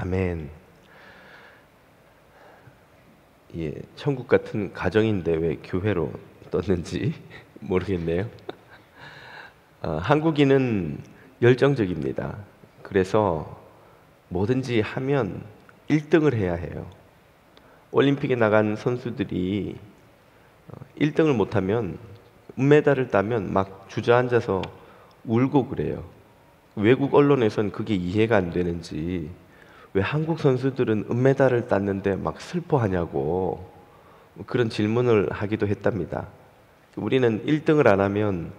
아멘. 예, 천국 같은 가정인데 왜 교회로 떴는지 모르겠네요. 한국인은 열정적입니다. 그래서 뭐든지 하면 1등을 해야 해요. 올림픽에 나간 선수들이 1등을 못하면 은메달을 따면 막 주저앉아서 울고 그래요. 외국 언론에선 그게 이해가 안 되는지 왜 한국 선수들은 은메달을 땄는데 막 슬퍼하냐고 그런 질문을 하기도 했답니다. 우리는 1등을 안 하면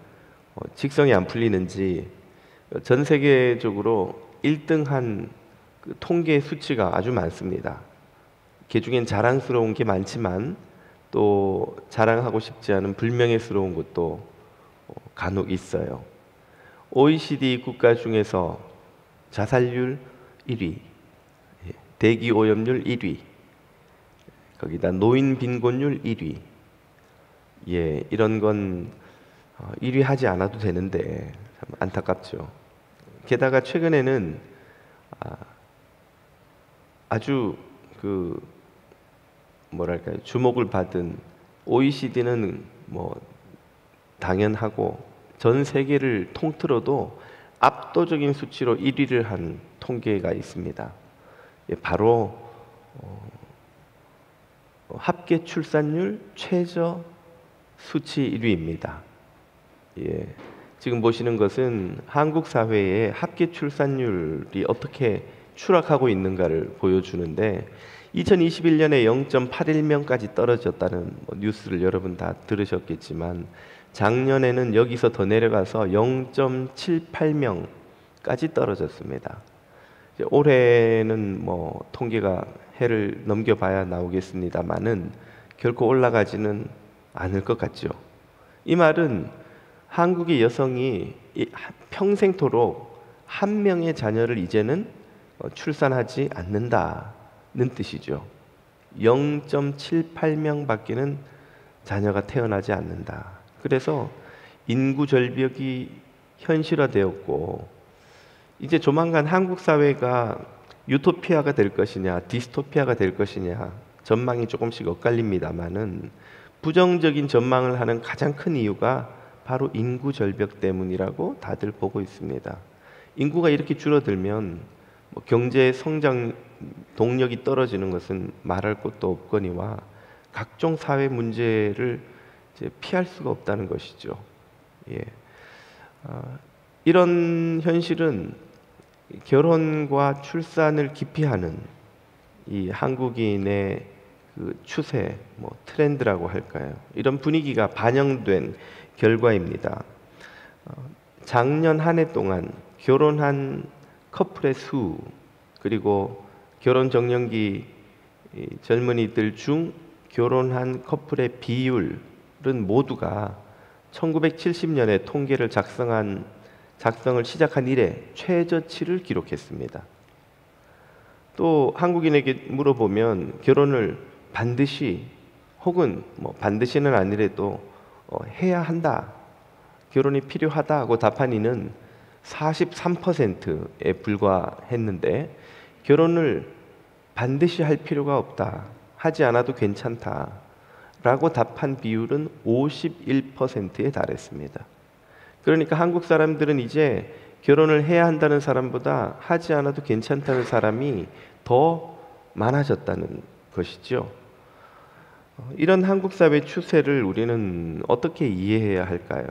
직성이 안 풀리는지 전 세계적으로 1등한 그 통계 수치가 아주 많습니다. 그 중엔 자랑스러운 게 많지만 또 자랑하고 싶지 않은 불명예스러운 것도 간혹 있어요. OECD 국가 중에서 자살률 1위, 대기 오염률 1위, 거기다 노인 빈곤율 1위. 예, 이런 건 1위 하지 않아도 되는데 참 안타깝죠. 게다가 최근에는 아주 뭐랄까요, 주목을 받은 OECD는 뭐 당연하고 전 세계를 통틀어도 압도적인 수치로 1위를 한 통계가 있습니다. 예, 바로 합계 출산율 최저 수치 1위입니다. 예, 지금 보시는 것은 한국 사회의 합계 출산율이 어떻게 추락하고 있는가를 보여주는데 2021년에 0.81명까지 떨어졌다는 뉴스를 여러분 다 들으셨겠지만 작년에는 여기서 더 내려가서 0.78명까지 떨어졌습니다. 올해는 뭐 통계가 해를 넘겨봐야 나오겠습니다만은 결코 올라가지는 않을 것 같죠. 이 말은 한국의 여성이 평생토록 한 명의 자녀를 이제는 출산하지 않는다는 뜻이죠. 0.78명밖에는 자녀가 태어나지 않는다. 그래서 인구 절벽이 현실화되었고 이제 조만간 한국 사회가 유토피아가 될 것이냐 디스토피아가 될 것이냐 전망이 조금씩 엇갈립니다만은 부정적인 전망을 하는 가장 큰 이유가 바로 인구 절벽 때문이라고 다들 보고 있습니다. 인구가 이렇게 줄어들면 경제 성장 동력이 떨어지는 것은 말할 것도 없거니와 각종 사회 문제를 이제 피할 수가 없다는 것이죠. 예. 이런 현실은 결혼과 출산을 기피하는 이 한국인의 그 추세, 트렌드라고 할까요? 이런 분위기가 반영된 결과입니다. 작년 한 해 동안 결혼한 커플의 수 그리고 결혼 정년기 젊은이들 중 결혼한 커플의 비율은 모두가 1970년에 통계를 작성을 시작한 이래 최저치를 기록했습니다. 또 한국인에게 물어보면 결혼을 반드시 혹은 반드시는 아니래도 해야 한다, 결혼이 필요하다고 답한 이는 43%에 불과했는데 결혼을 반드시 할 필요가 없다, 하지 않아도 괜찮다 라고 답한 비율은 51%에 달했습니다. 그러니까 한국 사람들은 이제 결혼을 해야 한다는 사람보다 하지 않아도 괜찮다는 사람이 더 많아졌다는 것이죠. 이런 한국 사회 추세를 우리는 어떻게 이해해야 할까요?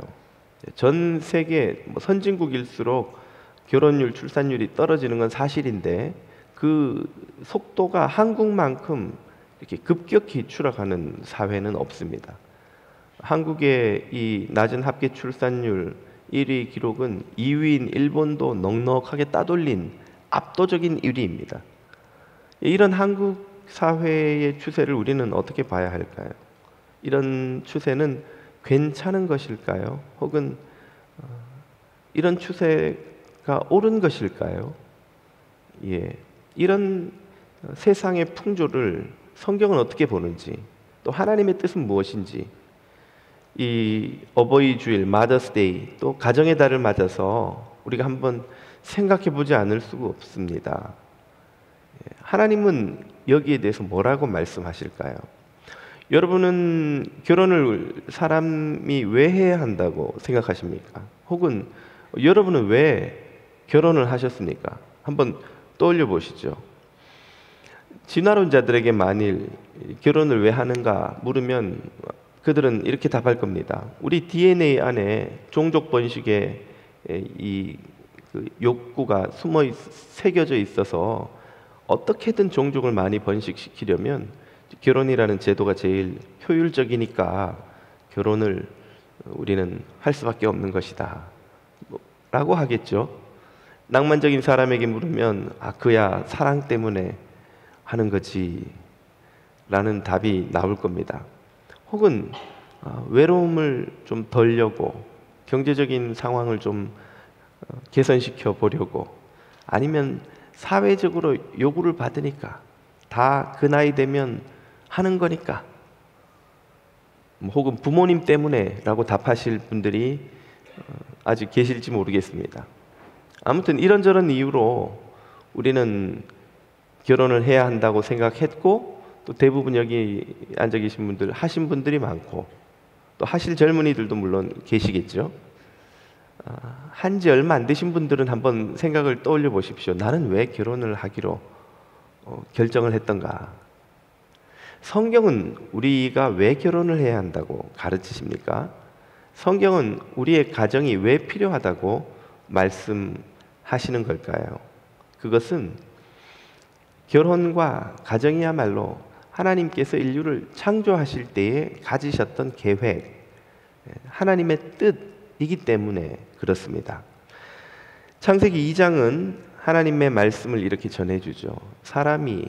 전 세계 선진국일수록 결혼율, 출산율이 떨어지는 건 사실인데 그 속도가 한국만큼 이렇게 급격히 추락하는 사회는 없습니다. 한국의 이 낮은 합계 출산율 1위 기록은 2위인 일본도 넉넉하게 따돌린 압도적인 1위입니다. 이런 한국 사회의 추세를 우리는 어떻게 봐야 할까요? 이런 추세는 괜찮은 것일까요? 혹은 이런 추세가 옳은 것일까요? 예, 이런 세상의 풍조를 성경은 어떻게 보는지, 또 하나님의 뜻은 무엇인지, 이 어버이 주일, 마더스데이, 또 가정의 달을 맞아서 우리가 한번 생각해 보지 않을 수가 없습니다. 예, 하나님은 여기에 대해서 뭐라고 말씀하실까요? 여러분은 결혼을 사람이 왜 해야 한다고 생각하십니까? 혹은 여러분은 왜 결혼을 하셨습니까? 한번 떠올려 보시죠. 진화론자들에게 만일 결혼을 왜 하는가 물으면 그들은 이렇게 답할 겁니다. 우리 DNA 안에 종족 번식의 그 욕구가 새겨져 있어서 어떻게든 종족을 많이 번식시키려면 결혼이라는 제도가 제일 효율적이니까 결혼을 우리는 할 수밖에 없는 것이다 라고 하겠죠. 낭만적인 사람에게 물으면 그야 사랑 때문에 하는 거지 라는 답이 나올 겁니다. 혹은 외로움을 좀 덜려고 경제적인 상황을 좀 개선시켜 보려고, 아니면 사회적으로 요구를 받으니까 다 그 나이 되면 하는 거니까, 혹은 부모님 때문에 라고 답하실 분들이 아직 계실지 모르겠습니다. 아무튼 이런저런 이유로 우리는 결혼을 해야 한다고 생각했고, 또 대부분 여기 앉아 계신 분들 하신 분들이 많고, 또 하실 젊은이들도 물론 계시겠죠. 한지 얼마 안 되신 분들은 한번 생각을 떠올려 보십시오. 나는 왜 결혼을 하기로 결정을 했던가? 성경은 우리가 왜 결혼을 해야 한다고 가르치십니까? 성경은 우리의 가정이 왜 필요하다고 말씀하시는 걸까요? 그것은 결혼과 가정이야말로 하나님께서 인류를 창조하실 때에 가지셨던 계획, 하나님의 뜻이기 때문에 그렇습니다. 창세기 2장은 하나님의 말씀을 이렇게 전해주죠. 사람이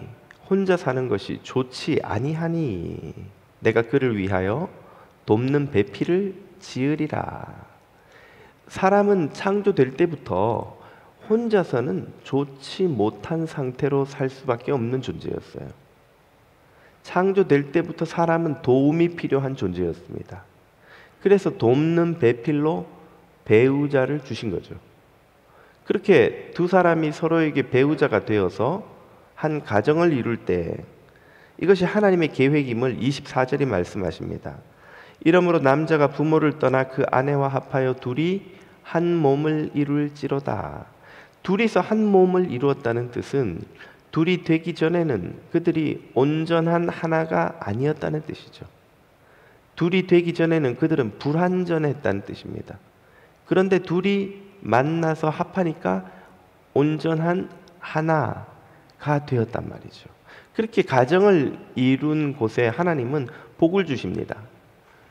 혼자 사는 것이 좋지 아니하니 내가 그를 위하여 돕는 배필을 지으리라. 사람은 창조될 때부터 혼자서는 좋지 못한 상태로 살 수밖에 없는 존재였어요. 창조될 때부터 사람은 도움이 필요한 존재였습니다. 그래서 돕는 배필로 배우자를 주신 거죠. 그렇게 두 사람이 서로에게 배우자가 되어서 한 가정을 이룰 때, 이것이 하나님의 계획임을 24절이 말씀하십니다. 이러므로 남자가 부모를 떠나 그 아내와 합하여 둘이 한 몸을 이룰지로다. 둘이서 한 몸을 이루었다는 뜻은 둘이 되기 전에는 그들이 온전한 하나가 아니었다는 뜻이죠. 둘이 되기 전에는 그들은 불완전했다는 뜻입니다. 그런데 둘이 만나서 합하니까 온전한 하나가 되었단 말이죠. 그렇게 가정을 이룬 곳에 하나님은 복을 주십니다.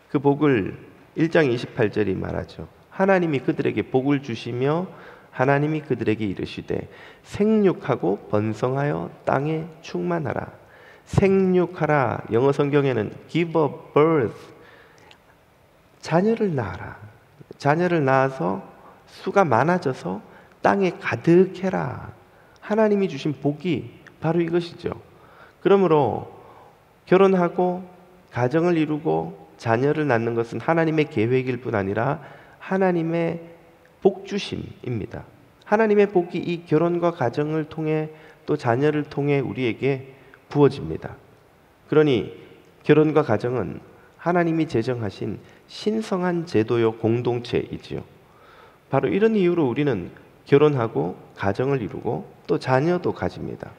그 복을 1장 28절이 말하죠. 하나님이 그들에게 복을 주시며 하나님이 그들에게 이르시되 생육하고 번성하여 땅에 충만하라. 생육하라, 영어 성경에는 give a birth, 자녀를 낳아라. 자녀를 낳아서 수가 많아져서 땅에 가득해라. 하나님이 주신 복이 바로 이것이죠. 그러므로 결혼하고 가정을 이루고 자녀를 낳는 것은 하나님의 계획일 뿐 아니라 하나님의 복주심입니다. 하나님의 복이 이 결혼과 가정을 통해 또 자녀를 통해 우리에게 부어집니다. 그러니 결혼과 가정은 하나님이 제정하신 신성한 제도요 공동체이지요. 바로 이런 이유로 우리는 결혼하고 가정을 이루고 또 자녀도 가집니다.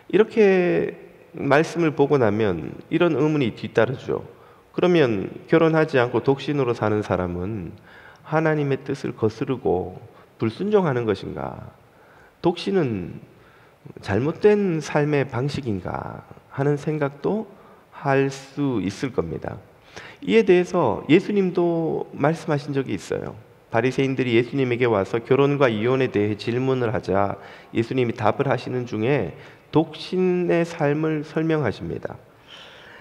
이렇게 말씀을 보고 나면 이런 의문이 뒤따르죠. 그러면 결혼하지 않고 독신으로 사는 사람은 하나님의 뜻을 거스르고 불순종하는 것인가? 독신은 잘못된 삶의 방식인가? 하는 생각도 할 수 있을 겁니다. 이에 대해서 예수님도 말씀하신 적이 있어요. 바리새인들이 예수님에게 와서 결혼과 이혼에 대해 질문을 하자 예수님이 답을 하시는 중에 독신의 삶을 설명하십니다.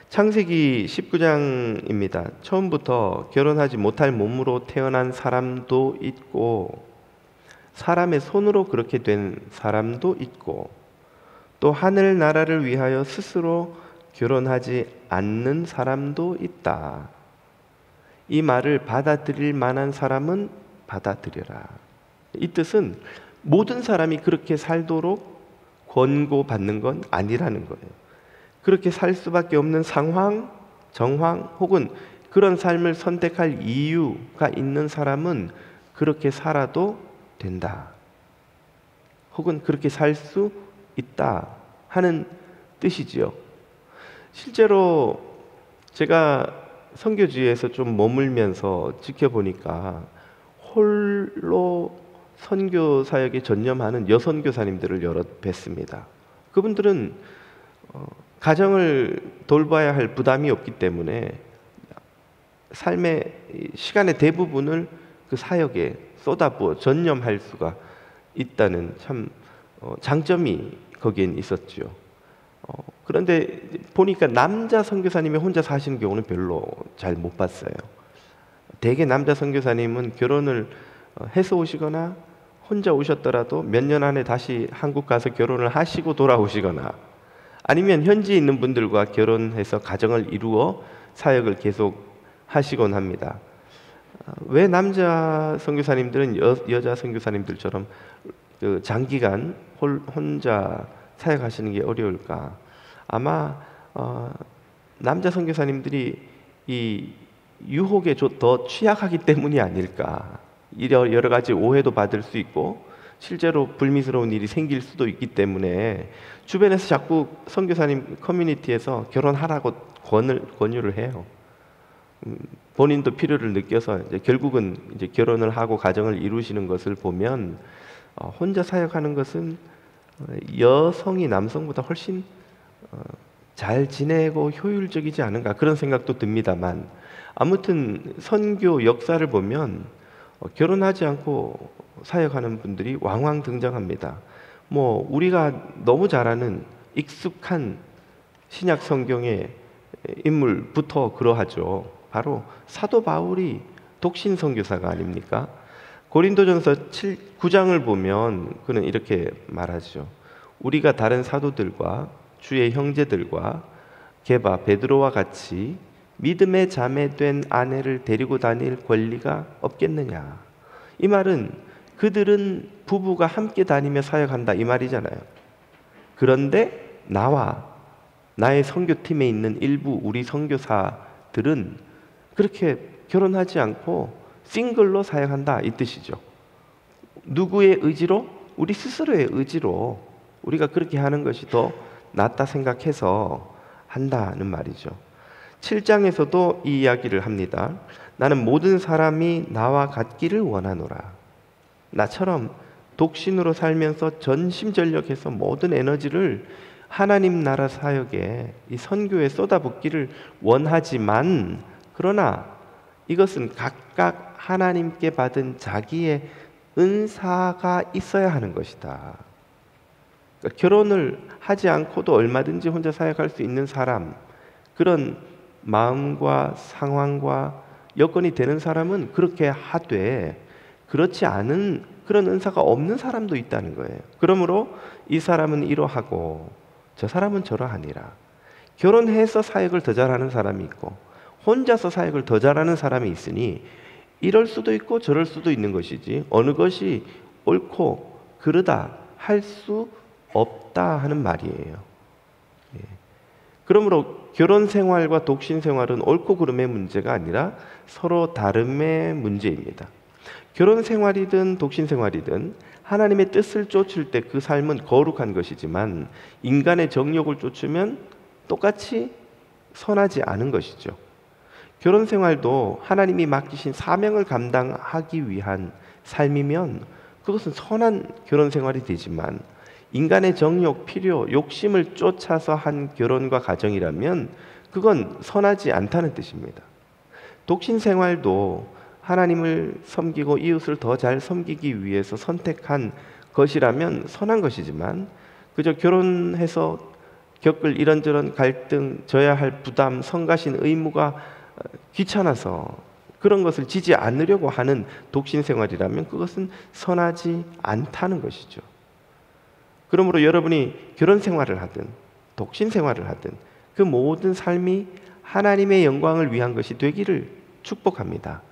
창세기 19장입니다. 처음부터 결혼하지 못할 몸으로 태어난 사람도 있고 사람의 손으로 그렇게 된 사람도 있고 또 하늘 나라를 위하여 스스로 결혼하지 않는 사람도 있다. 이 말을 받아들일 만한 사람은 받아들여라. 이 뜻은 모든 사람이 그렇게 살도록 권고받는 건 아니라는 거예요. 그렇게 살 수밖에 없는 상황, 정황 혹은 그런 삶을 선택할 이유가 있는 사람은 그렇게 살아도 된다. 혹은 그렇게 살 수 있다 하는 뜻이지요. 실제로 제가 선교지에서 좀 머물면서 지켜보니까 홀로 선교 사역에 전념하는 여선교사님들을 여럿 뵀습니다. 그분들은 가정을 돌봐야 할 부담이 없기 때문에 삶의 시간의 대부분을 그 사역에 쏟아부어 전념할 수가 있다는 참 장점이 거기엔 있었죠. 그런데 보니까 남자 선교사님이 혼자 사시는 경우는 별로 잘 못 봤어요. 대개 남자 선교사님은 결혼을 해서 오시거나 혼자 오셨더라도 몇 년 안에 다시 한국 가서 결혼을 하시고 돌아오시거나 아니면 현지에 있는 분들과 결혼해서 가정을 이루어 사역을 계속 하시곤 합니다. 왜 남자 선교사님들은 여자 선교사님들처럼 장기간 혼자 사역하시는 게 어려울까? 아마 남자 선교사님들이 이 유혹에 더 취약하기 때문이 아닐까. 여러 가지 오해도 받을 수 있고 실제로 불미스러운 일이 생길 수도 있기 때문에 주변에서 자꾸 선교사님 커뮤니티에서 결혼하라고 권유를 해요. 본인도 필요를 느껴서 이제 결국은 이제 결혼을 하고 가정을 이루시는 것을 보면 혼자 사역하는 것은 여성이 남성보다 훨씬 잘 지내고 효율적이지 않은가 그런 생각도 듭니다만 아무튼 선교 역사를 보면 결혼하지 않고 사역하는 분들이 왕왕 등장합니다. 뭐 우리가 너무 잘 아는 익숙한 신약 성경의 인물부터 그러하죠. 바로 사도 바울이 독신 선교사가 아닙니까? 고린도전서 9장을 보면 그는 이렇게 말하죠. 우리가 다른 사도들과 주의 형제들과 게바 베드로와 같이 믿음의 자매된 아내를 데리고 다닐 권리가 없겠느냐. 이 말은 그들은 부부가 함께 다니며 사역한다 이 말이잖아요. 그런데 나의 선교팀에 있는 일부 우리 선교사들은 그렇게 결혼하지 않고 싱글로 사역한다 이 뜻이죠. 누구의 의지로? 우리 스스로의 의지로 우리가 그렇게 하는 것이 더 낫다 생각해서 한다는 말이죠. 7장에서도 이 이야기를 합니다. 나는 모든 사람이 나와 같기를 원하노라. 나처럼 독신으로 살면서 전심전력해서 모든 에너지를 하나님 나라 사역에 이 선교에 쏟아붓기를 원하지만 그러나 이것은 각각 하나님께 받은 자기의 은사가 있어야 하는 것이다. 그러니까 결혼을 하지 않고도 얼마든지 혼자 사역할 수 있는 사람, 그런 마음과 상황과 여건이 되는 사람은 그렇게 하되 그렇지 않은 그런 은사가 없는 사람도 있다는 거예요. 그러므로 이 사람은 이러하고 저 사람은 저러하니라. 결혼해서 사역을 더 잘하는 사람이 있고 혼자서 사역을 더 잘하는 사람이 있으니 이럴 수도 있고 저럴 수도 있는 것이지 어느 것이 옳고 그르다 할 수 없다 하는 말이에요. 예. 그러므로 결혼 생활과 독신 생활은 옳고 그름의 문제가 아니라 서로 다름의 문제입니다. 결혼 생활이든 독신 생활이든 하나님의 뜻을 쫓을 때 그 삶은 거룩한 것이지만 인간의 정욕을 쫓으면 똑같이 선하지 않은 것이죠. 결혼 생활도 하나님이 맡기신 사명을 감당하기 위한 삶이면 그것은 선한 결혼 생활이 되지만 인간의 정욕, 필요, 욕심을 쫓아서 한 결혼과 가정이라면 그건 선하지 않다는 뜻입니다. 독신 생활도 하나님을 섬기고 이웃을 더 잘 섬기기 위해서 선택한 것이라면 선한 것이지만 그저 결혼해서 겪을 이런저런 갈등, 져야 할 부담, 성가신 의무가 귀찮아서 그런 것을 지지 않으려고 하는 독신 생활이라면 그것은 선하지 않다는 것이죠. 그러므로 여러분이 결혼 생활을 하든 독신 생활을 하든 그 모든 삶이 하나님의 영광을 위한 것이 되기를 축복합니다.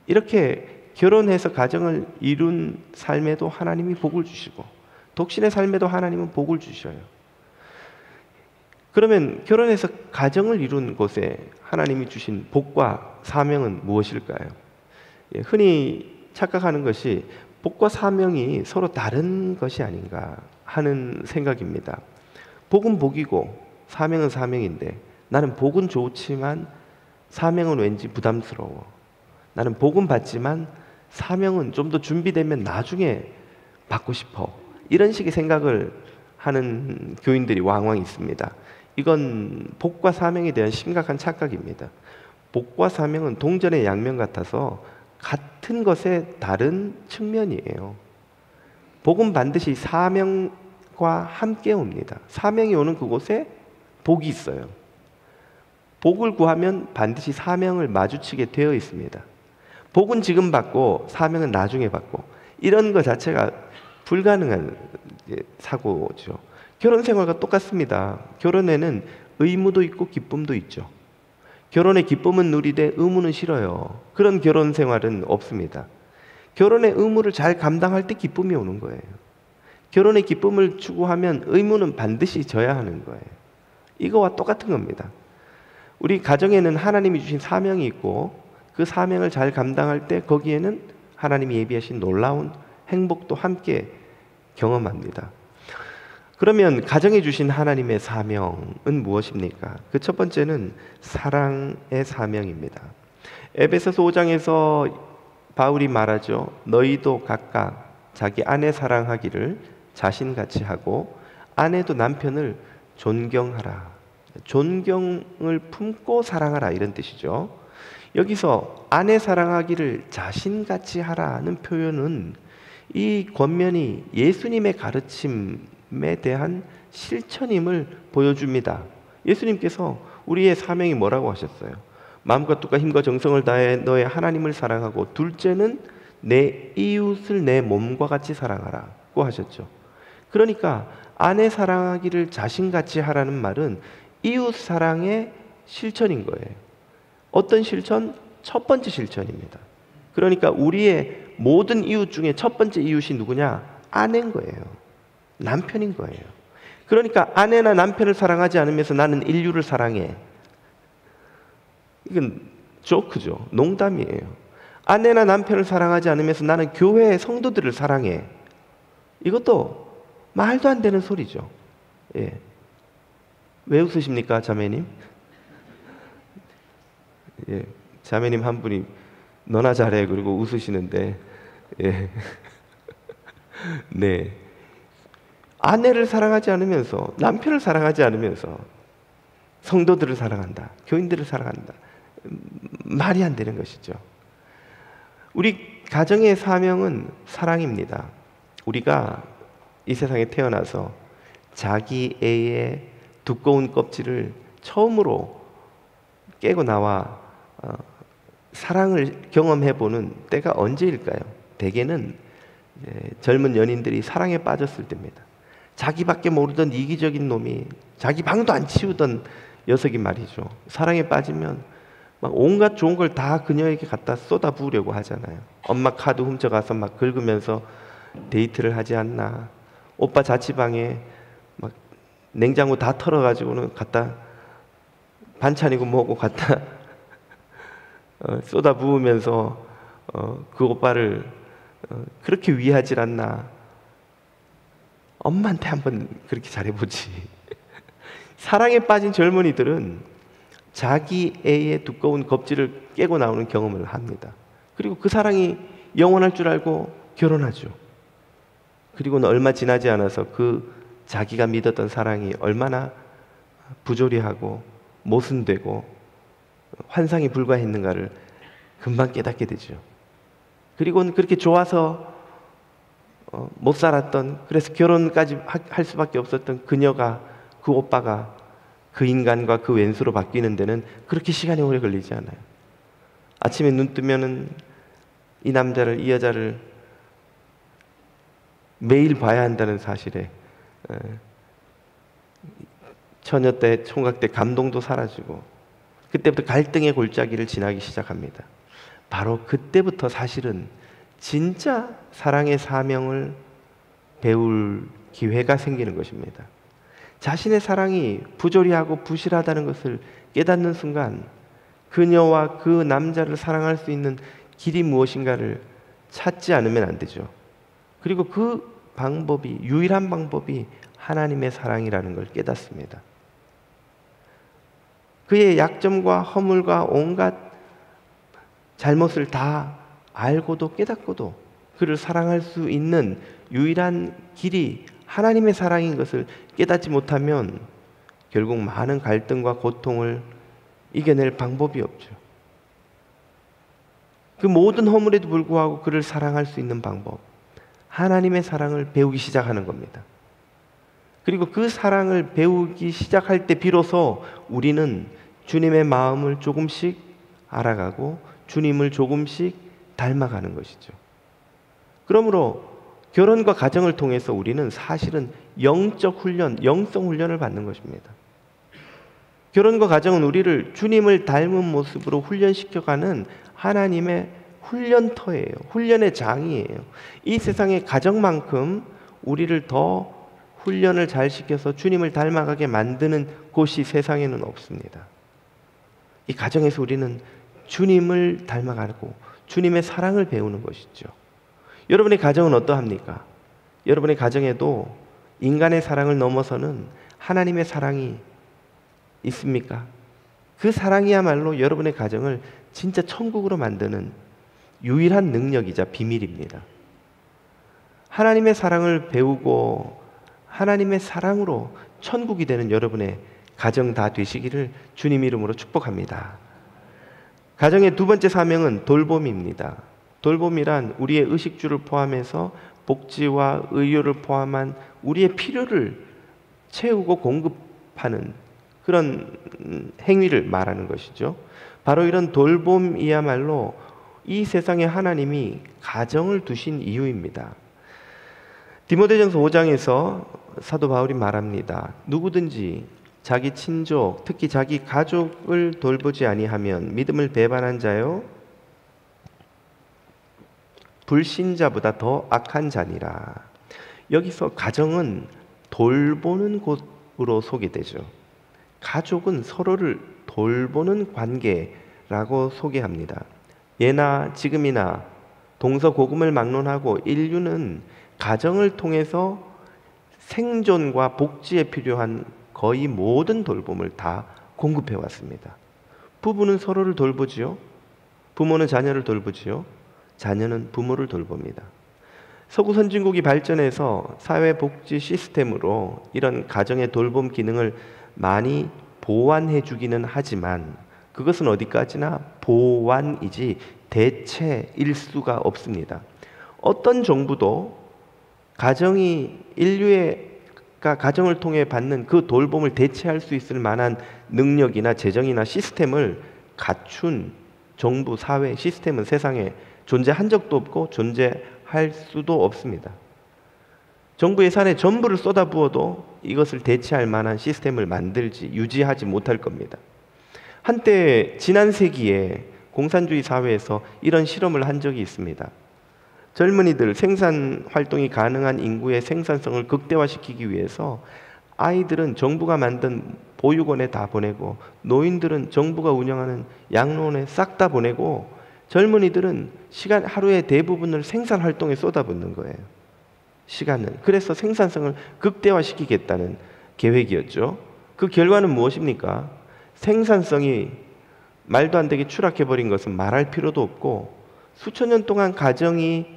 이렇게 결혼해서 가정을 이룬 삶에도 하나님이 복을 주시고 독신의 삶에도 하나님은 복을 주셔요. 그러면 결혼해서 가정을 이룬 곳에 하나님이 주신 복과 사명은 무엇일까요? 흔히 착각하는 것이 복과 사명이 서로 다른 것이 아닌가 하는 생각입니다. 복은 복이고 사명은 사명인데, 나는 복은 좋지만 사명은 왠지 부담스러워. 나는 복은 받지만 사명은 좀 더 준비되면 나중에 받고 싶어. 이런 식의 생각을 하는 교인들이 왕왕 있습니다. 이건 복과 사명에 대한 심각한 착각입니다. 복과 사명은 동전의 양면 같아서 같은 것의 다른 측면이에요. 복은 반드시 사명과 함께 옵니다. 사명이 오는 그곳에 복이 있어요. 복을 구하면 반드시 사명을 마주치게 되어 있습니다. 복은 지금 받고 사명은 나중에 받고, 이런 것 자체가 불가능한 사고죠. 결혼 생활과 똑같습니다. 결혼에는 의무도 있고 기쁨도 있죠. 결혼의 기쁨은 누리되 의무는 싫어요. 그런 결혼 생활은 없습니다. 결혼의 의무를 잘 감당할 때 기쁨이 오는 거예요. 결혼의 기쁨을 추구하면 의무는 반드시 져야 하는 거예요. 이거와 똑같은 겁니다. 우리 가정에는 하나님이 주신 사명이 있고, 그 사명을 잘 감당할 때 거기에는 하나님이 예비하신 놀라운 행복도 함께 경험합니다. 그러면 가정에 주신 하나님의 사명은 무엇입니까? 그 첫 번째는 사랑의 사명입니다. 에베소서 5장에서 바울이 말하죠. 너희도 각각 자기 아내 사랑하기를 자신같이 하고 아내도 남편을 존경하라. 존경을 품고 사랑하라, 이런 뜻이죠. 여기서 아내 사랑하기를 자신같이 하라는 표현은 이 권면이 예수님의 가르침에 대한 실천임을 보여줍니다. 예수님께서 우리의 사명이 뭐라고 하셨어요? 마음과 뜻과 힘과 정성을 다해 너의 하나님을 사랑하고, 둘째는 내 이웃을 내 몸과 같이 사랑하라고 하셨죠. 그러니까 아내 사랑하기를 자신같이 하라는 말은 이웃 사랑의 실천인 거예요. 어떤 실천? 첫 번째 실천입니다. 그러니까 우리의 모든 이웃 중에 첫 번째 이웃이 누구냐? 아내인 거예요. 남편인 거예요. 그러니까 아내나 남편을 사랑하지 않으면서 나는 인류를 사랑해. 이건 조크죠. 농담이에요. 아내나 남편을 사랑하지 않으면서 나는 교회의 성도들을 사랑해. 이것도 말도 안 되는 소리죠. 예. 왜 웃으십니까, 자매님? 예, 자매님 한 분이 너나 잘해 그리고 웃으시는데, 예. 네, 아내를 사랑하지 않으면서, 남편을 사랑하지 않으면서 성도들을 사랑한다, 교인들을 사랑한다, 말이 안 되는 것이죠. 우리 가정의 사명은 사랑입니다. 우리가 이 세상에 태어나서 자기 애의 두꺼운 껍질을 처음으로 깨고 나와 사랑을 경험해보는 때가 언제일까요? 대개는 젊은 연인들이 사랑에 빠졌을 때입니다. 자기밖에 모르던 이기적인 놈이, 자기 방도 안 치우던 녀석이 말이죠, 사랑에 빠지면 막 온갖 좋은 걸 다 그녀에게 갖다 쏟아부으려고 하잖아요. 엄마 카드 훔쳐가서 막 긁으면서 데이트를 하지 않나, 오빠 자취방에 막 냉장고 다 털어가지고는 갖다 반찬이고 뭐고 갖다 쏟아부으면서 그 오빠를 그렇게 위하지 않나. 엄마한테 한번 그렇게 잘해보지. 사랑에 빠진 젊은이들은 자기 애의 두꺼운 껍질을 깨고 나오는 경험을 합니다. 그리고 그 사랑이 영원할 줄 알고 결혼하죠. 그리고는 얼마 지나지 않아서 그 자기가 믿었던 사랑이 얼마나 부조리하고 모순되고 환상에 불과했는가를 금방 깨닫게 되죠. 그리고는 그렇게 좋아서 못 살았던, 그래서 결혼까지 할 수밖에 없었던 그녀가, 그 오빠가 그 인간과 그 왼수로 바뀌는 데는 그렇게 시간이 오래 걸리지 않아요. 아침에 눈 뜨면은 이 남자를, 이 여자를 매일 봐야 한다는 사실에 처녀 때, 총각 때 감동도 사라지고, 그때부터 갈등의 골짜기를 지나기 시작합니다. 바로 그때부터 사실은 진짜 사랑의 사명을 배울 기회가 생기는 것입니다. 자신의 사랑이 부조리하고 부실하다는 것을 깨닫는 순간 그녀와 그 남자를 사랑할 수 있는 길이 무엇인가를 찾지 않으면 안 되죠. 그리고 그 방법이, 유일한 방법이 하나님의 사랑이라는 걸 깨닫습니다. 그의 약점과 허물과 온갖 잘못을 다 알고도 깨닫고도 그를 사랑할 수 있는 유일한 길이 하나님의 사랑인 것을 깨닫지 못하면 결국 많은 갈등과 고통을 이겨낼 방법이 없죠. 그 모든 허물에도 불구하고 그를 사랑할 수 있는 방법, 하나님의 사랑을 배우기 시작하는 겁니다. 그리고 그 사랑을 배우기 시작할 때 비로소 우리는 주님의 마음을 조금씩 알아가고 주님을 조금씩 닮아가는 것이죠. 그러므로 결혼과 가정을 통해서 우리는 사실은 영적 훈련, 영성 훈련을 받는 것입니다. 결혼과 가정은 우리를 주님을 닮은 모습으로 훈련시켜가는 하나님의 훈련터예요. 훈련의 장이에요. 이 세상의 가정만큼 우리를 더 훈련을 잘 시켜서 주님을 닮아가게 만드는 곳이 세상에는 없습니다. 이 가정에서 우리는 주님을 닮아가고 주님의 사랑을 배우는 것이죠. 여러분의 가정은 어떠합니까? 여러분의 가정에도 인간의 사랑을 넘어서는 하나님의 사랑이 있습니까? 그 사랑이야말로 여러분의 가정을 진짜 천국으로 만드는 유일한 능력이자 비밀입니다. 하나님의 사랑을 배우고 하나님의 사랑으로 천국이 되는 여러분의 가정 다 되시기를 주님 이름으로 축복합니다. 가정의 두 번째 사명은 돌봄입니다. 돌봄이란 우리의 의식주를 포함해서 복지와 의료를 포함한 우리의 필요를 채우고 공급하는 그런 행위를 말하는 것이죠. 바로 이런 돌봄이야말로 이 세상에 하나님이 가정을 두신 이유입니다. 디모데전서 5장에서 사도 바울이 말합니다. 누구든지 자기 친족, 특히 자기 가족을 돌보지 아니하면 믿음을 배반한 자요 불신자보다 더 악한 자니라. 여기서 가정은 돌보는 곳으로 소개되죠. 가족은 서로를 돌보는 관계라고 소개합니다. 예나 지금이나 동서고금을 막론하고 인류는 가정을 통해서 생존과 복지에 필요한 거의 모든 돌봄을 다 공급해 왔습니다. 부부는 서로를 돌보지요. 부모는 자녀를 돌보지요. 자녀는 부모를 돌봅니다. 서구 선진국이 발전해서 사회복지 시스템으로 이런 가정의 돌봄 기능을 많이 보완해 주기는 하지만 그것은 어디까지나 보완이지 대체일 수가 없습니다. 어떤 정부도 인류가 가정을 통해 받는 그 돌봄을 대체할 수 있을 만한 능력이나 재정이나 시스템을 갖춘 정부, 사회, 시스템은 세상에 존재한 적도 없고 존재할 수도 없습니다. 정부 예산에 전부를 쏟아부어도 이것을 대체할 만한 시스템을 만들지, 유지하지 못할 겁니다. 한때 지난 세기에 공산주의 사회에서 이런 실험을 한 적이 있습니다. 젊은이들, 생산 활동이 가능한 인구의 생산성을 극대화시키기 위해서 아이들은 정부가 만든 보육원에 다 보내고 노인들은 정부가 운영하는 양로원에 싹 다 보내고 젊은이들은 하루의 대부분을 생산 활동에 쏟아붓는 거예요. 시간은. 그래서 생산성을 극대화시키겠다는 계획이었죠. 그 결과는 무엇입니까? 생산성이 말도 안 되게 추락해버린 것은 말할 필요도 없고 수천 년 동안 가정이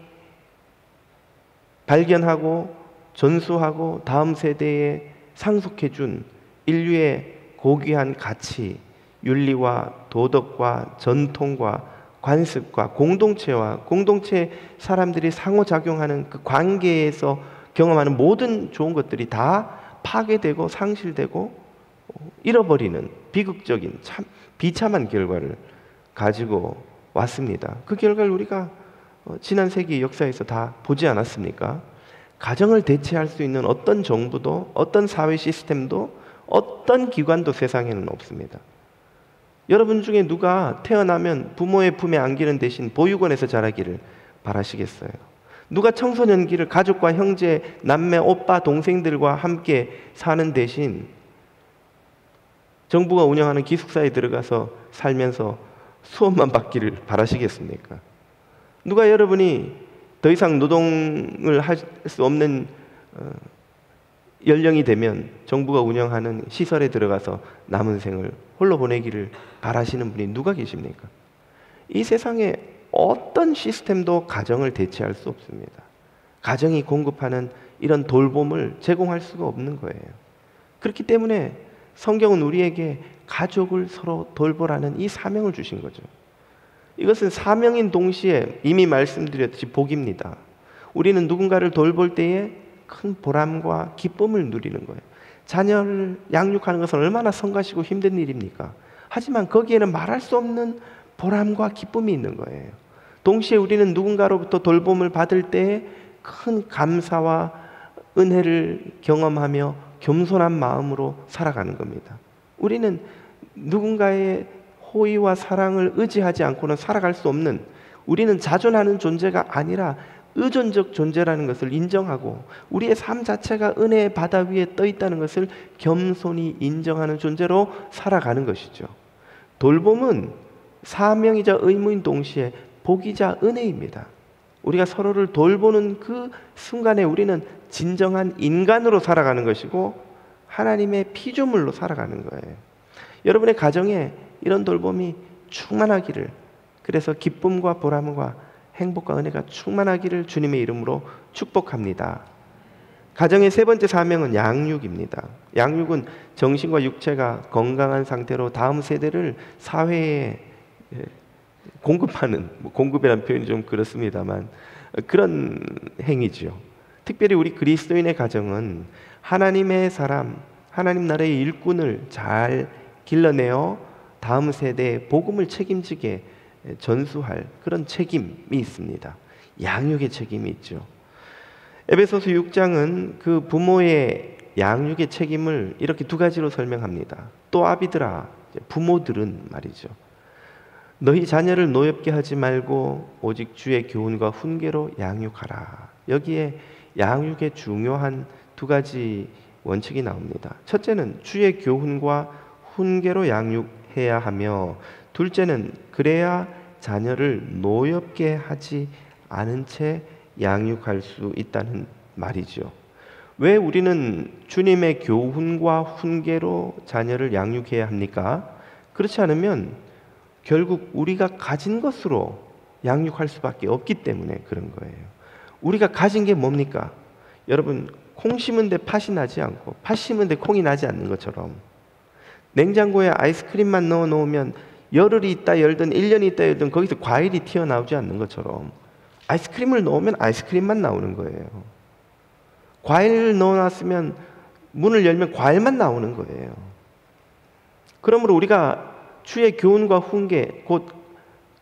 발견하고 전수하고 다음 세대에 상속해준 인류의 고귀한 가치, 윤리와 도덕과 전통과 관습과 공동체 사람들이 상호작용하는 그 관계에서 경험하는 모든 좋은 것들이 다 파괴되고 상실되고 잃어버리는 비극적인 참 비참한 결과를 가지고 왔습니다. 그 결과를 우리가 지난 세기 역사에서 다 보지 않았습니까? 가정을 대체할 수 있는 어떤 정부도 어떤 사회 시스템도 어떤 기관도 세상에는 없습니다. 여러분 중에 누가 태어나면 부모의 품에 안기는 대신 보육원에서 자라기를 바라시겠어요? 누가 청소년기를 가족과 형제, 남매, 오빠, 동생들과 함께 사는 대신 정부가 운영하는 기숙사에 들어가서 살면서 수업만 받기를 바라시겠습니까? 누가 여러분이 더 이상 노동을 할 수 없는 연령이 되면 정부가 운영하는 시설에 들어가서 남은 생을 홀로 보내기를 바라시는 분이 누가 계십니까? 이 세상에 어떤 시스템도 가정을 대체할 수 없습니다. 가정이 공급하는 이런 돌봄을 제공할 수가 없는 거예요. 그렇기 때문에 성경은 우리에게 가족을 서로 돌보라는 이 사명을 주신 거죠. 이것은 사명인 동시에 이미 말씀드렸듯이 복입니다. 우리는 누군가를 돌볼 때에 큰 보람과 기쁨을 누리는 거예요. 자녀를 양육하는 것은 얼마나 성가시고 힘든 일입니까? 하지만 거기에는 말할 수 없는 보람과 기쁨이 있는 거예요. 동시에 우리는 누군가로부터 돌봄을 받을 때에 큰 감사와 은혜를 경험하며 겸손한 마음으로 살아가는 겁니다. 우리는 누군가의 호의와 사랑을 의지하지 않고는 살아갈 수 없는, 우리는 자존하는 존재가 아니라 의존적 존재라는 것을 인정하고 우리의 삶 자체가 은혜의 바다 위에 떠 있다는 것을 겸손히 인정하는 존재로 살아가는 것이죠. 돌봄은 사명이자 의무인 동시에 복이자 은혜입니다. 우리가 서로를 돌보는 그 순간에 우리는 진정한 인간으로 살아가는 것이고 하나님의 피조물로 살아가는 거예요. 여러분의 가정에 이런 돌봄이 충만하기를, 그래서 기쁨과 보람과 행복과 은혜가 충만하기를 주님의 이름으로 축복합니다. 가정의 세 번째 사명은 양육입니다. 양육은 정신과 육체가 건강한 상태로 다음 세대를 사회에 공급하는, 공급이라는 표현이 좀 그렇습니다만 그런 행위죠. 특별히 우리 그리스도인의 가정은 하나님의 사람, 하나님 나라의 일꾼을 잘 길러내어 다음 세대의 복음을 책임지게 전수할 그런 책임이 있습니다. 양육의 책임이 있죠. 에베소서 6장은 그 부모의 양육의 책임을 이렇게 두 가지로 설명합니다. 또 아비들아, 부모들은 말이죠, 너희 자녀를 노엽게 하지 말고 오직 주의 교훈과 훈계로 양육하라. 여기에 양육의 중요한 두 가지 원칙이 나옵니다. 첫째는 주의 교훈과 훈계로 양육해야 하며, 둘째는 그래야 자녀를 노엽게 하지 않은 채 양육할 수 있다는 말이죠. 왜 우리는 주님의 교훈과 훈계로 자녀를 양육해야 합니까? 그렇지 않으면 결국 우리가 가진 것으로 양육할 수밖에 없기 때문에 그런 거예요. 우리가 가진 게 뭡니까? 여러분, 콩 심은 데 팥이 나지 않고 팥 심은 데 콩이 나지 않는 것처럼, 냉장고에 아이스크림만 넣어 놓으면 열흘이 있다 열든 1년이 있다 열든 거기서 과일이 튀어나오지 않는 것처럼 아이스크림을 넣으면 아이스크림만 나오는 거예요. 과일을 넣어놨으면 문을 열면 과일만 나오는 거예요. 그러므로 우리가 주의 교훈과 훈계, 곧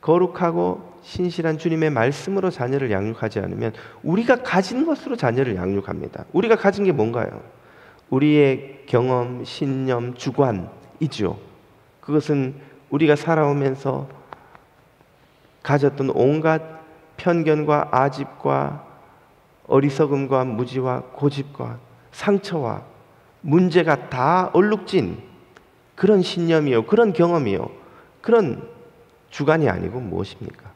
거룩하고 신실한 주님의 말씀으로 자녀를 양육하지 않으면 우리가 가진 것으로 자녀를 양육합니다. 우리가 가진 게 뭔가요? 우리의 경험, 신념, 주관이죠. 그것은 우리가 살아오면서 가졌던 온갖 편견과 아집과 어리석음과 무지와 고집과 상처와 문제가 다 얼룩진 그런 신념이요, 그런 경험이요, 그런 주관이 아니고 무엇입니까?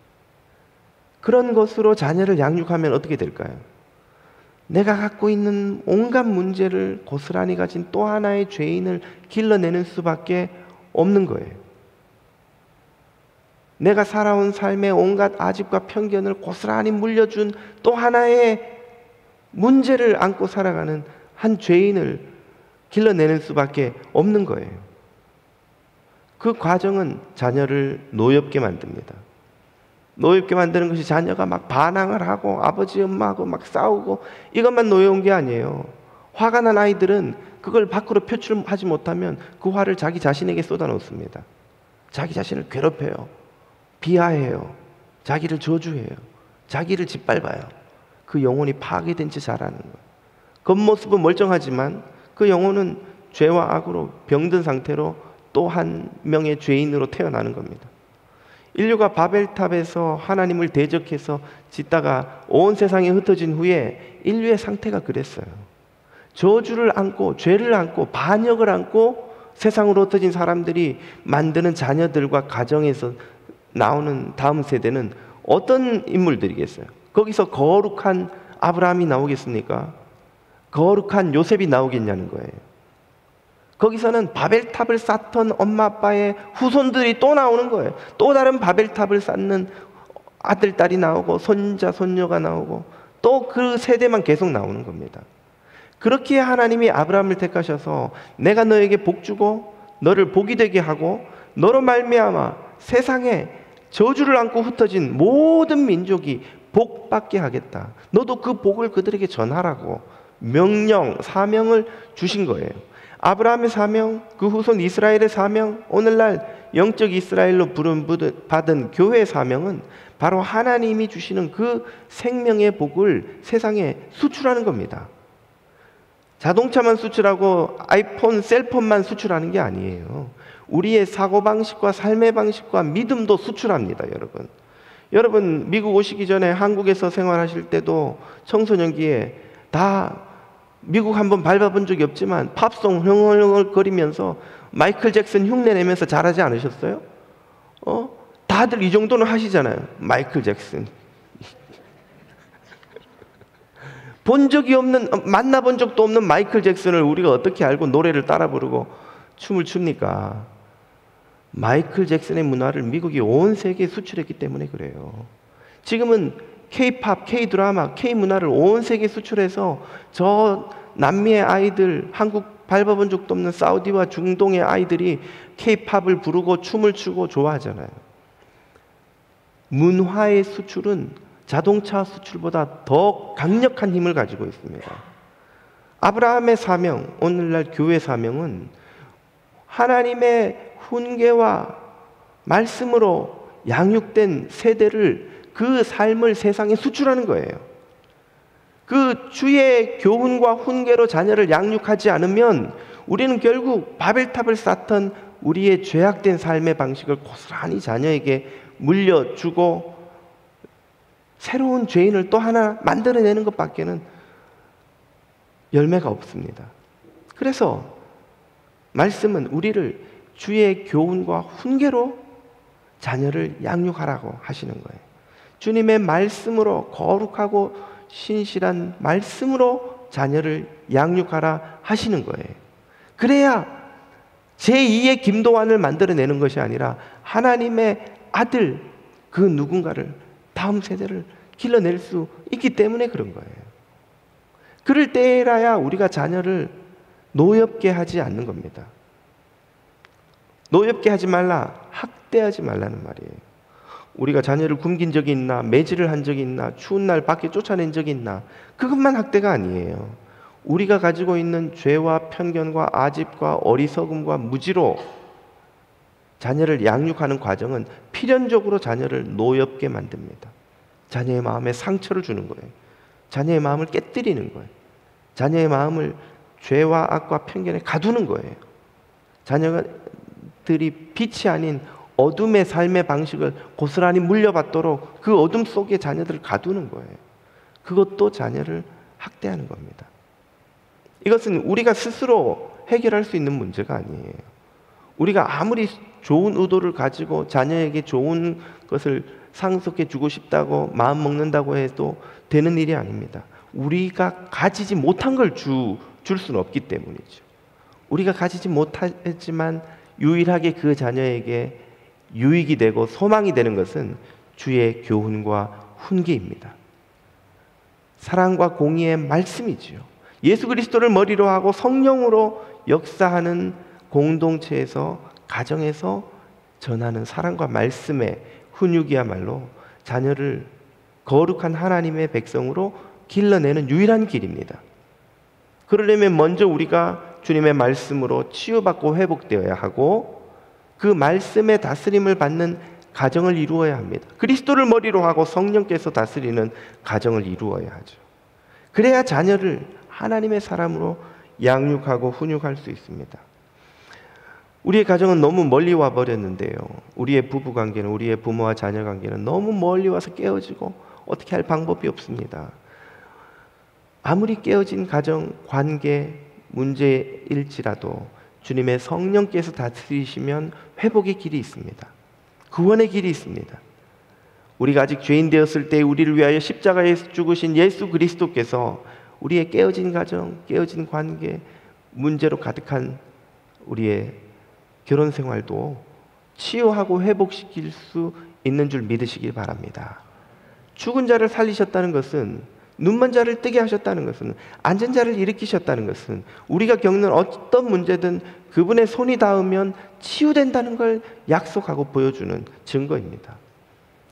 그런 것으로 자녀를 양육하면 어떻게 될까요? 내가 갖고 있는 온갖 문제를 고스란히 가진 또 하나의 죄인을 길러내는 수밖에 없는 거예요. 내가 살아온 삶의 온갖 아집과 편견을 고스란히 물려준 또 하나의 문제를 안고 살아가는 한 죄인을 길러내는 수밖에 없는 거예요. 그 과정은 자녀를 노엽게 만듭니다. 노엽게 만드는 것이 자녀가 막 반항을 하고 아버지 엄마하고 막 싸우고 이것만 노여운 게 아니에요. 화가 난 아이들은 그걸 밖으로 표출하지 못하면 그 화를 자기 자신에게 쏟아놓습니다. 자기 자신을 괴롭혀요, 비하해요, 자기를 저주해요, 자기를 짓밟아요. 그 영혼이 파괴된 채 자라는 거예요. 겉모습은 멀쩡하지만 그 영혼은 죄와 악으로 병든 상태로 또 한 명의 죄인으로 태어나는 겁니다. 인류가 바벨탑에서 하나님을 대적해서 짓다가 온 세상에 흩어진 후에 인류의 상태가 그랬어요. 저주를 안고 죄를 안고 반역을 안고 세상으로 흩어진 사람들이 만드는 자녀들과 가정에서 나오는 다음 세대는 어떤 인물들이겠어요? 거기서 거룩한 아브라함이 나오겠습니까? 거룩한 요셉이 나오겠냐는 거예요. 거기서는 바벨탑을 쌓던 엄마 아빠의 후손들이 또 나오는 거예요. 또 다른 바벨탑을 쌓는 아들, 딸이 나오고 손자, 손녀가 나오고 또 그 세대만 계속 나오는 겁니다. 그렇게 하나님이 아브라함을 택하셔서 내가 너에게 복 주고 너를 복이 되게 하고 너로 말미암아 세상에 저주를 안고 흩어진 모든 민족이 복 받게 하겠다. 너도 그 복을 그들에게 전하라고 명령, 사명을 주신 거예요. 아브라함의 사명, 그 후손 이스라엘의 사명, 오늘날 영적 이스라엘로 부름받은 교회의 사명은 바로 하나님이 주시는 그 생명의 복을 세상에 수출하는 겁니다. 자동차만 수출하고 아이폰, 셀폰만 수출하는 게 아니에요. 우리의 사고방식과 삶의 방식과 믿음도 수출합니다, 여러분. 여러분, 미국 오시기 전에 한국에서 생활하실 때도 청소년기에 다 미국 한번 밟아본 적이 없지만 팝송 흥얼흥얼거리면서 마이클 잭슨 흉내내면서 잘하지 않으셨어요? 다들 이 정도는 하시잖아요. 마이클 잭슨. 본 적이 없는, 만나본 적도 없는 마이클 잭슨을 우리가 어떻게 알고 노래를 따라 부르고 춤을 춥니까? 마이클 잭슨의 문화를 미국이 온 세계에 수출했기 때문에 그래요. 지금은 K-팝, K-드라마, K-문화를 온 세계에 수출해서 저 남미의 아이들, 한국 밟아본 적도 없는 사우디와 중동의 아이들이 K-팝을 부르고 춤을 추고 좋아하잖아요. 문화의 수출은 자동차 수출보다 더 강력한 힘을 가지고 있습니다. 아브라함의 사명, 오늘날 교회 사명은 하나님의 훈계와 말씀으로 양육된 세대를 그 삶을 세상에 수출하는 거예요. 그 주의 교훈과 훈계로 자녀를 양육하지 않으면 우리는 결국 바벨탑을 쌓던 우리의 죄악된 삶의 방식을 고스란히 자녀에게 물려주고 새로운 죄인을 또 하나 만들어내는 것밖에는 열매가 없습니다. 그래서 말씀은 우리를 주의 교훈과 훈계로 자녀를 양육하라고 하시는 거예요. 주님의 말씀으로, 거룩하고 신실한 말씀으로 자녀를 양육하라 하시는 거예요. 그래야 제2의 김도환을 만들어내는 것이 아니라 하나님의 아들 그 누군가를, 다음 세대를 길러낼 수 있기 때문에 그런 거예요. 그럴 때라야 우리가 자녀를 노엽게 하지 않는 겁니다. 노엽게 하지 말라, 학대하지 말라는 말이에요. 우리가 자녀를 굶긴 적이 있나, 매질을 한 적이 있나, 추운 날 밖에 쫓아낸 적이 있나, 그것만 학대가 아니에요. 우리가 가지고 있는 죄와 편견과 아집과 어리석음과 무지로 자녀를 양육하는 과정은 필연적으로 자녀를 노엽게 만듭니다. 자녀의 마음에 상처를 주는 거예요. 자녀의 마음을 깨뜨리는 거예요. 자녀의 마음을 죄와 악과 편견에 가두는 거예요. 자녀들이 빛이 아닌 어둠의 삶의 방식을 고스란히 물려받도록 그 어둠 속에 자녀들을 가두는 거예요. 그것도 자녀를 학대하는 겁니다. 이것은 우리가 스스로 해결할 수 있는 문제가 아니에요. 우리가 아무리 좋은 의도를 가지고 자녀에게 좋은 것을 상속해 주고 싶다고 마음 먹는다고 해도 되는 일이 아닙니다. 우리가 가지지 못한 걸 줄 수는 없기 때문이죠. 우리가 가지지 못했지만 유일하게 그 자녀에게 유익이 되고 소망이 되는 것은 주의 교훈과 훈계입니다. 사랑과 공의의 말씀이지요. 예수 그리스도를 머리로 하고 성령으로 역사하는 공동체에서, 가정에서 전하는 사랑과 말씀의 훈육이야말로 자녀를 거룩한 하나님의 백성으로 길러내는 유일한 길입니다. 그러려면 먼저 우리가 주님의 말씀으로 치유받고 회복되어야 하고 그 말씀의 다스림을 받는 가정을 이루어야 합니다. 그리스도를 머리로 하고 성령께서 다스리는 가정을 이루어야 하죠. 그래야 자녀를 하나님의 사람으로 양육하고 훈육할 수 있습니다. 우리의 가정은 너무 멀리 와 버렸는데요. 우리의 부부 관계는, 우리의 부모와 자녀 관계는 너무 멀리 와서 깨어지고 어떻게 할 방법이 없습니다. 아무리 깨어진 가정 관계 문제일지라도 주님의 성령께서 다스리시면 회복의 길이 있습니다. 구원의 길이 있습니다. 우리가 아직 죄인 되었을 때 우리를 위하여 십자가에서 죽으신 예수 그리스도께서 우리의 깨어진 가정, 깨어진 관계, 문제로 가득한 우리의 결혼 생활도 치유하고 회복시킬 수 있는 줄 믿으시길 바랍니다. 죽은 자를 살리셨다는 것은, 눈먼 자를 뜨게 하셨다는 것은, 앉은 자를 일으키셨다는 것은, 우리가 겪는 어떤 문제든 그분의 손이 닿으면 치유된다는 걸 약속하고 보여주는 증거입니다.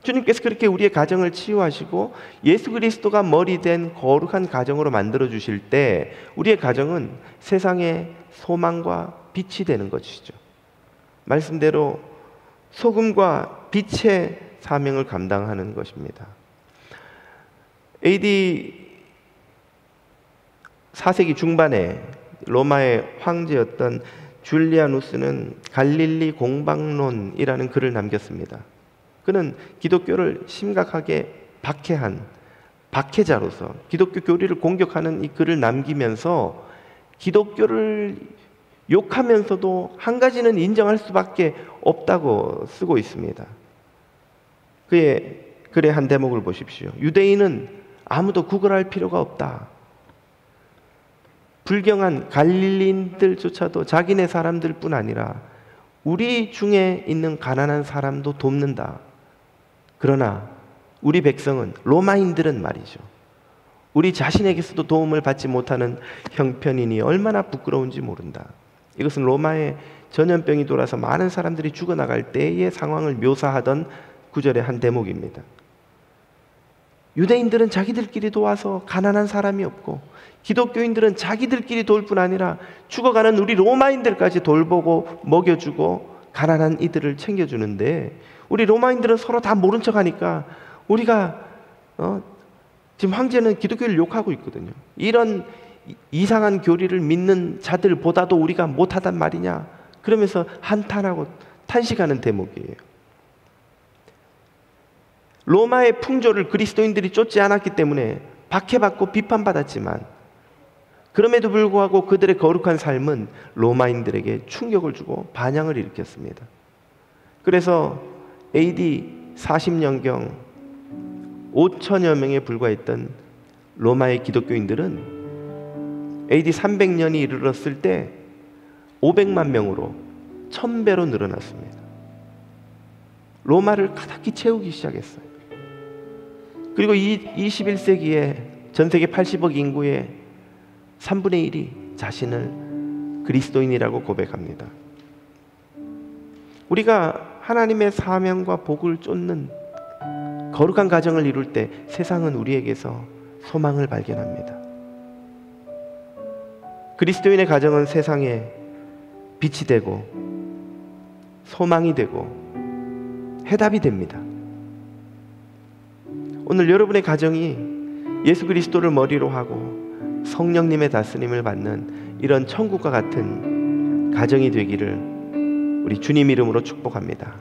주님께서 그렇게 우리의 가정을 치유하시고 예수 그리스도가 머리 된 거룩한 가정으로 만들어 주실 때 우리의 가정은 세상의 소망과 빛이 되는 것이죠. 말씀대로 소금과 빛의 사명을 감당하는 것입니다. AD 4세기 중반에 로마의 황제였던 줄리아누스는 갈릴리 공방론이라는 글을 남겼습니다. 그는 기독교를 심각하게 박해한 박해자로서 기독교 교리를 공격하는 이 글을 남기면서 기독교를 욕하면서도 한 가지는 인정할 수밖에 없다고 쓰고 있습니다. 그의 글의 한 대목을 보십시오. 유대인은 아무도 구걸할 필요가 없다. 불경한 갈릴리인들조차도 자기네 사람들 뿐 아니라 우리 중에 있는 가난한 사람도 돕는다. 그러나 우리 백성은, 로마인들은 말이죠, 우리 자신에게서도 도움을 받지 못하는 형편이니 얼마나 부끄러운지 모른다. 이것은 로마의 전염병이 돌아서 많은 사람들이 죽어나갈 때의 상황을 묘사하던 구절의 한 대목입니다. 유대인들은 자기들끼리 도와서 가난한 사람이 없고, 기독교인들은 자기들끼리 도울 뿐 아니라 죽어가는 우리 로마인들까지 돌보고 먹여주고 가난한 이들을 챙겨주는데, 우리 로마인들은 서로 다 모른 척하니까 우리가 지금 황제는 기독교를 욕하고 있거든요. 이런 이상한 교리를 믿는 자들보다도 우리가 못하단 말이냐, 그러면서 한탄하고 탄식하는 대목이에요. 로마의 풍조를 그리스도인들이 쫓지 않았기 때문에 박해받고 비판받았지만, 그럼에도 불구하고 그들의 거룩한 삶은 로마인들에게 충격을 주고 반향을 일으켰습니다. 그래서 AD 40년경 5천여 명에 불과했던 로마의 기독교인들은 AD 300년이 이르렀을 때 500만 명으로 1000배로 늘어났습니다. 로마를 가득히 채우기 시작했어요. 그리고 이 21세기에 전 세계 80억 인구의 3분의 1이 자신을 그리스도인이라고 고백합니다. 우리가 하나님의 사명과 복을 쫓는 거룩한 가정을 이룰 때 세상은 우리에게서 소망을 발견합니다. 그리스도인의 가정은 세상에 빛이 되고 소망이 되고 해답이 됩니다. 오늘 여러분의 가정이 예수 그리스도를 머리로 하고 성령님의 다스림을 받는 이런 천국과 같은 가정이 되기를 우리 주님 이름으로 축복합니다.